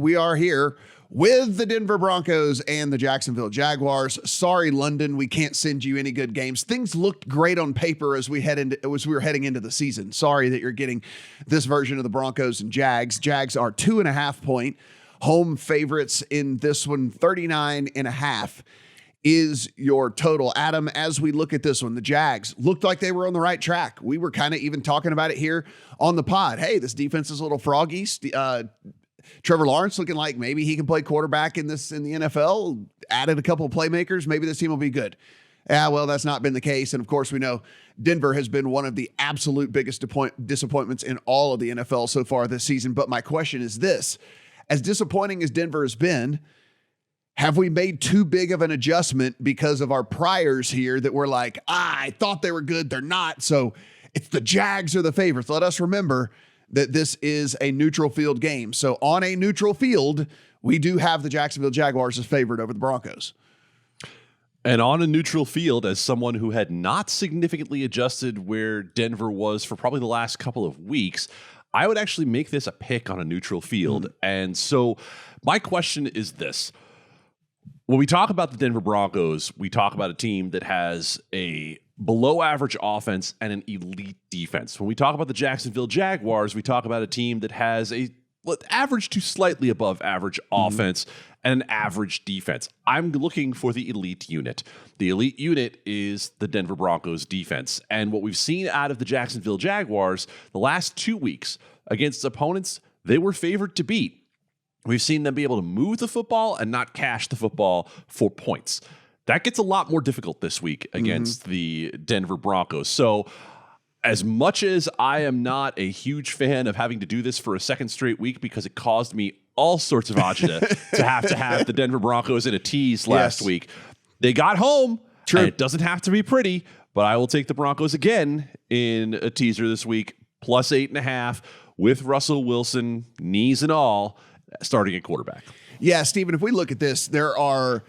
we are here with the Denver Broncos and the Jacksonville Jaguars. Sorry, London, we can't send you any good games. Things looked great on paper as we were heading into the season. Sorry that you're getting this version of the Broncos and Jags. Jags are 2.5-point home favorites in this one. 39.5 is your total. Adam, as we look at this one, the Jags looked like they were on the right track. We were kind of even talking about it here on the pod. Hey, this defense is a little froggy. Trevor Lawrence looking like maybe he can play quarterback in the NFL. Added a couple of playmakers. Maybe this team will be good. Well, that's not been the case. And of course, we know Denver has been one of the absolute biggest disappointments in all of the NFL so far this season. But my question is this: as disappointing as Denver has been, have we made too big of an adjustment because of our priors here that we're like, I thought they were good, they're not, so it's the Jags are the favorites? Let us remember that this is a neutral field game. So on a neutral field, we do have the Jacksonville Jaguars as favored over the Broncos. And on a neutral field, as someone who had not significantly adjusted where Denver was for probably the last couple of weeks, I would actually make this a pick on a neutral field. And so my question is this. When we talk about the Denver Broncos, we talk about a team that has a below average offense and an elite defense. When we talk about the Jacksonville Jaguars, we talk about a team that has a average to slightly above average offense and an average defense. I'm looking for the elite unit. The elite unit is the Denver Broncos defense. And what we've seen out of the Jacksonville Jaguars the last 2 weeks against opponents they were favored to beat, we've seen them be able to move the football and not cash the football for points. That gets a lot more difficult this week against the Denver Broncos. So as much as I am not a huge fan of having to do this for a second straight week because it caused me all sorts of agita to have the Denver Broncos in a tease last week, they got home. True. And it doesn't have to be pretty, but I will take the Broncos again in a teaser this week, plus 8.5 with Russell Wilson, knees and all, starting at quarterback. Yeah, Stephen, if we look at this, there are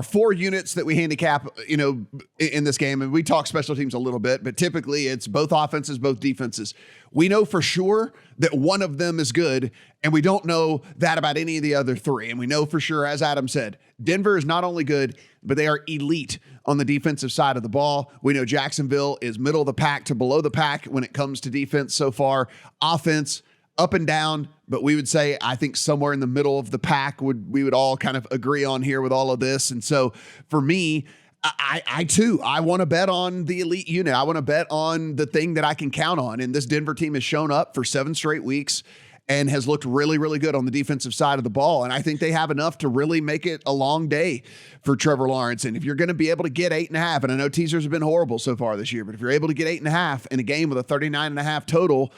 4 units that we handicap, in this game, and we talk special teams a little bit, but typically it's both offenses, both defenses. We know for sure that one of them is good, and we don't know that about any of the other 3. And we know for sure, as Adam said, Denver is not only good, but they are elite on the defensive side of the ball. We know Jacksonville is middle of the pack to below the pack when it comes to defense so far. Offense, up and down, but we would say, I think somewhere in the middle of the pack we would all kind of agree on here with all of this. And so for me, I too want to bet on the elite unit. I want to bet on the thing that I can count on. And this Denver team has shown up for 7 straight weeks and has looked really, really good on the defensive side of the ball. And I think they have enough to really make it a long day for Trevor Lawrence. And if you're going to be able to get 8.5, and I know teasers have been horrible so far this year, but if you're able to get 8.5 in a game with a 39.5 total,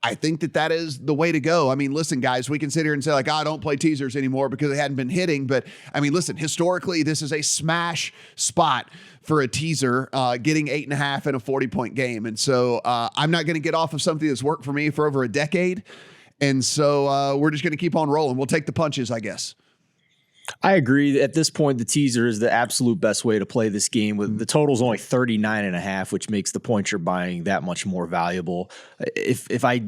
I think that is the way to go. I mean, listen, guys, we can sit here and say, like, I don't play teasers anymore because they hadn't been hitting. But, I mean, listen, historically, this is a smash spot for a teaser, getting 8.5 in a 40-point game. And so I'm not going to get off of something that's worked for me for over a decade. And so we're just going to keep on rolling. We'll take the punches, I guess. I agree. At this point, the teaser is the absolute best way to play this game. With the total's only 39.5, which makes the points you're buying that much more valuable. If I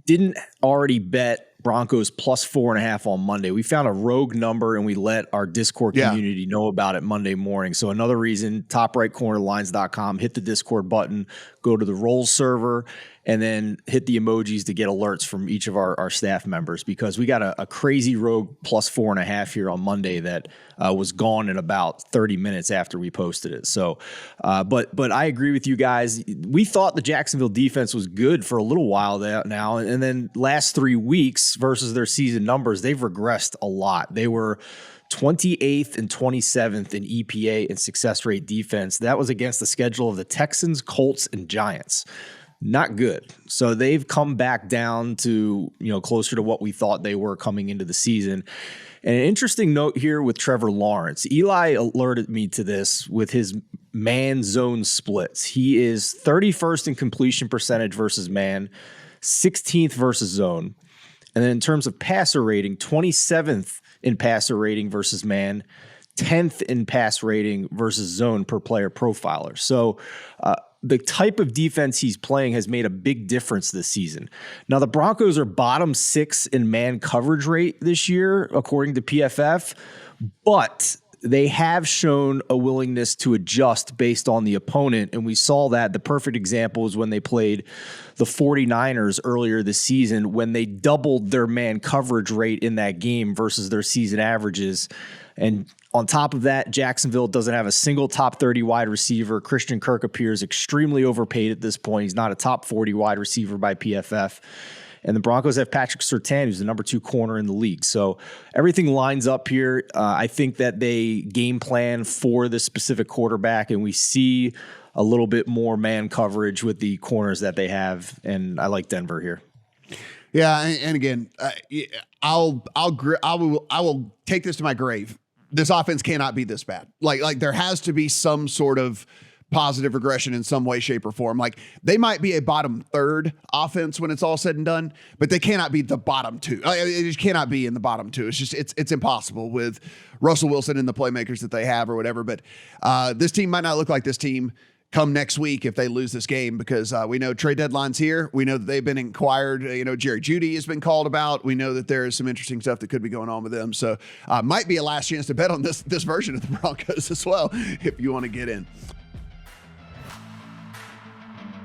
didn't already bet Broncos plus 4.5 on Monday, we found a rogue number and we let our Discord community know about it Monday morning. So another reason, top right corner, lines.com, hit the Discord button, go to the Rolls server, and then hit the emojis to get alerts from each of our staff members, because we got a crazy rogue plus 4.5 here on Monday that was gone in about 30 minutes after we posted it. So, but I agree with you guys. We thought the Jacksonville defense was good for a little while now, and then last 3 weeks versus their season numbers, they've regressed a lot. They were 28th and 27th in EPA and success rate defense. That was against the schedule of the Texans, Colts, and Giants. Not good. So they've come back down to, closer to what we thought they were coming into the season. And an interesting note here with Trevor Lawrence. Eli alerted me to this with his man zone splits. He is 31st in completion percentage versus man, 16th versus zone. And then in terms of passer rating, 27th in passer rating versus man, 10th in pass rating versus zone per player profiler. So, the type of defense he's playing has made a big difference this season. Now, the Broncos are bottom 6 in man coverage rate this year, according to PFF, but they have shown a willingness to adjust based on the opponent. And we saw that. The perfect example is when they played the 49ers earlier this season, when they doubled their man coverage rate in that game versus their season averages. And on top of that, Jacksonville doesn't have a single top 30 wide receiver. Christian Kirk appears extremely overpaid at this point. He's not a top 40 wide receiver by PFF. And the Broncos have Patrick Surtain, who's the number 2 corner in the league. So everything lines up here. I think that they game plan for this specific quarterback, and we see a little bit more man coverage with the corners that they have. And I like Denver here. Yeah, and again, I will take this to my grave. This offense cannot be this bad. Like there has to be some sort of positive regression in some way, shape, or form. Like they might be a bottom 3rd offense when it's all said and done, but they cannot be the bottom 2. It just cannot be in the bottom 2. It's just it's impossible with Russell Wilson and the playmakers that they have or whatever. But this team might not look like this team come next week if they lose this game, because we know trade deadline's here. We know that they've been inquired. Jerry Jeudy has been called about. We know that there is some interesting stuff that could be going on with them. So might be a last chance to bet on this version of the Broncos as well if you want to get in.